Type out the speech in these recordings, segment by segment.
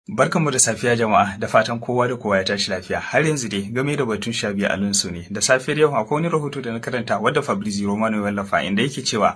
Barkanmu da safiya jama'a, da fatan kowa da kowa ya tashi lafiya. Har yanzu dai game da batun Xabi Alonso ne. Da safiyar yau akwai wani rahoto da na karanta wadda Fabrizio Romano ya wallafa inda yake cewa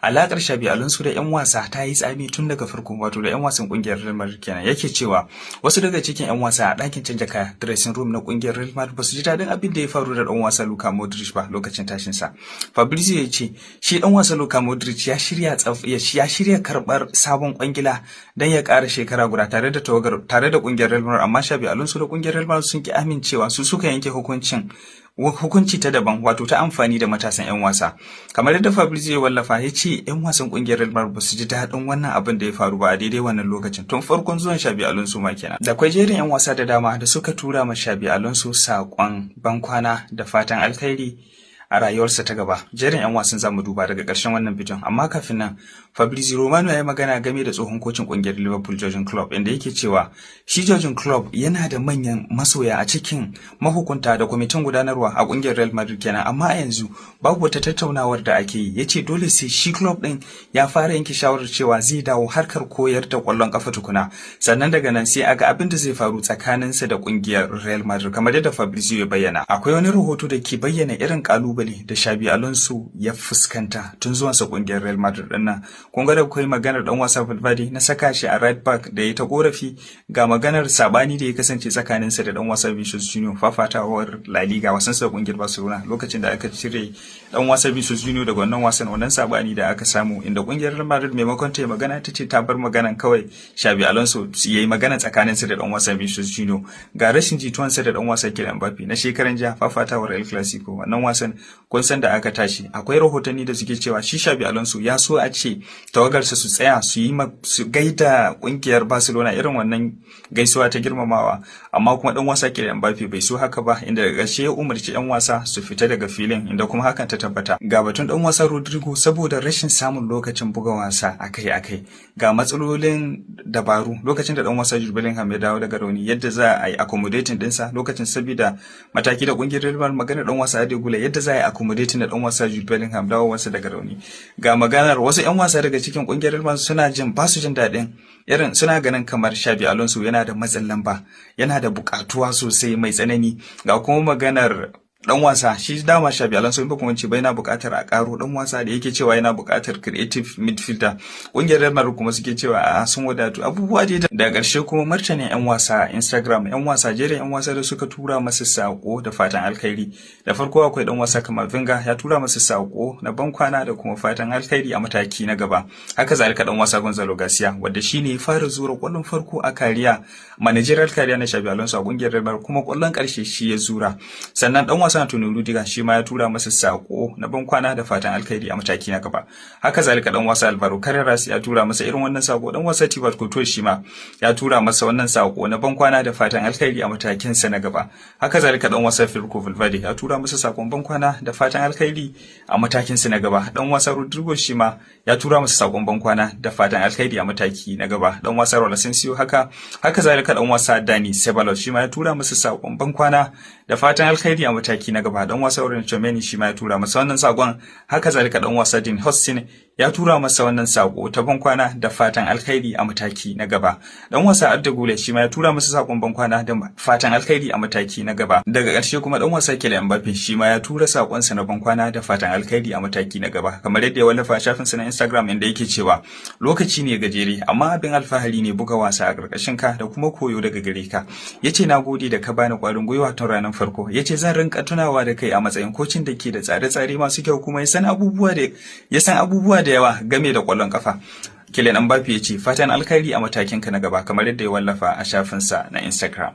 alakar Xabi Alonso da 'yan wasa ta yi tsami tun daga farko, wato da 'yan wasan kungiyar Real Madrid kenan. Yake cewa wasu daga cikin 'yan wasa a ɗakin canja kaya dressing room na kungiyar Real Madrid ba su ji daɗin abin da ya faru da ɗan wasa Luka Modric ba lokacin tashin sa. Fabrizio ya ce shi ɗan wasa Luka Modric ya shirya karɓar sabon kwangila don ya ƙara shekara guda tare da kungiyar Real Madrid, amma Xabi Alonso da kungiyar Real Madrid sun ki amincewa, su suka yanke hukunci ta daban, wato ta amfani da matasan 'yan wasa. Kamar yadda Fabrizio ya wallafa, ya ce 'yan wasan kungiyar Real Madrid ba su ji daɗin wannan abin da ya faru ba a daidai wannan lokacin, tun farkon zuwan Xabi Alonso ma kenan. Da kwai jerin 'yan wasa da dama da suka tura ma Xabi Alonso saƙon bankwana da fatan alkhairi a rayuwarsa ta gaba. Jerin 'yan wasan zamu duba daga ƙarshen wannan bidiyon, amma kafin nan Fabrizio Romano ya yi magana game da tsohon kocin ƙungiyar Liverpool Jurgen Klopp, inda yake cewa shi Jurgen Klopp yana da manyan masoya a cikin mahukunta da kwamitin gudanarwa a ƙungiyar Real Madrid kenan, amma a yanzu babu wata tattaunawar da ake yi. Yace dole sai shi Klopp din ya fara yanke shawarar cewa zai dawo harkar koyar da ƙwallon ƙafa tukuna, sannan daga nan sai aga abin da zai faru tsakaninsa da ƙungiyar Real Madrid. Kamar yadda Fabrizio ya bayyana, akwai wani rahoto da ke bayyana irin ƙalubale da Xabi Alonso ya fuskanta tun zuwansa ƙungiyar Real Madrid din nan. Kun ga da akwai maganar dan wasa Valverde na saka shi a right back da ya ta korafi, ga maganar sabani da ya kasance tsakaninsa da dan wasa Vinicius Junior fafatawar La Liga wasan sa ƙungiyar Barcelona lokacin da aka cire dan wasa Vinicius Junior daga wannan sabani da aka samu, inda ƙungiyar Real Madrid maimakon ta yi magana ta ce ta bar maganan kawai Xabi Alonso yayi magana tsakaninsa da dan wasa Vinicius Junior. Ga rashin jituwansa da dan wasa Kylian Mbappe na shekaran jiya fafatawar El Clasico, wannan wasan kun san da aka tashi akwai rahotanni da suke cewa shi Xabi Alonso ya so a ce tawagarsa su tsaya su gaida kungiyar Barcelona irin wannan gaisuwa ta girmamawa, amma kuma dan wasa Kylian Mbappe bai so haka ba, inda daga ƙarshe ya umarci 'yan wasa su fita daga filin, inda kuma hakan ta tabbata. Ga batun dan wasa Rodrigo, saboda rashin samun lokacin buga wasa akai-akai, ga matsalolin dabaru lokacin da dan wasa Jude Bellingham ya dawo daga rauni, yadda za a yi accommodating dinsa lokacin sabida mataki da kungiyar Real Madrid, magana dan wasa Adegula yadda za a yi accommodating da dan wasa Jude Bellingham dawowarsa daga rauni. Ga maganar wasu 'yan wasa daga cikin kungiyar Real Madrid ba su jin daɗin irin suna ganin kamar Xabi Alonso yana da matsin lamba, yana da buƙatuwa sosai mai tsanani. Ga kuma maganar dan wasa, shi dama Xabi Alonso in ba kuma ce bai na buƙatar a ƙaro dan wasa da yake cewa yana buƙatar creative midfielder. Ƙungiyar Real Madrid kuma suke cewa a sun wadatu abubuwa dai. Daga ƙarshe kuma martanin 'yan wasa Instagram, 'yan wasa jerin 'yan wasa da suka tura masa sako da fatan alkhairi. Da farko akwai dan wasa Camavinga ya tura masa sako na bankwana da kuma fatan alkhairi a mataki na gaba. Haka zalika dan wasa Gonzalo Garcia, wanda shine ya fara zura ƙwallon farko a kariya managerial kariya na Xabi Alonso a ƙungiyar Real Madrid, kuma ƙwallon ƙarshe shi ya zura. Sannan dan wasa Antonio Rudiger shi ma ya tura masa sako na bankwana da fatan alkhairi a mataki na gaba. Haka zalika dan wasa Alvaro Carreras ya tura masa irin wannan sako. Dan wasa Thibaut Courtois shi ma ya tura masa wannan sako na bankwana da fatan alkhairi a matakin sa na gaba. Haka zalika dan wasa Federico Valverde ya tura masa sakon bankwana da fatan alkhairi a matakin sa na gaba. Dan wasa Rodrigo shi ma ya tura masa sakon bankwana da fatan alkhairi a mataki na gaba. Dan wasa Raul Asensio haka zalika dan wasa Dani Ceballos shi ma ya tura masa sakon bankwana da fatan alkhairi a mataki na gaba. Dan wasa Aurelien Tchouameni shi ma ya tura masa wannan sakon. Haka zalika dan wasa Dean Hussein ya tura masa wannan sako ta bankwana da fatan alkhairi a mataki na gaba. Dan wasa Arda Güler shi ma ya tura masa sakon bankwana da fatan alkhairi a mataki na gaba. Daga ƙarshe kuma dan wasa Kylian Mbappe shi ma ya tura sakon sa na bankwana da fatan alkhairi a mataki na gaba. Kamar yadda ya wallafa shafin sa na Instagram, inda yake cewa lokaci ne gajere amma abin alfahari ne buga wasa a ƙarƙashin ka da kuma koyo daga gare ka. Yace nagode da ka bani ƙwarin gwiwa tun ranar farko. Yace zan rinka tunawa da kai a matsayin kocin da ke da tsare-tsare masu kyau kuma ya san abubuwa da yawa game da ƙwallon ƙafa. Kylian Mbappe ya ce fatan alkhairi a matakin ka na gaba, kamar yadda ya wallafa a shafinsa na Instagram.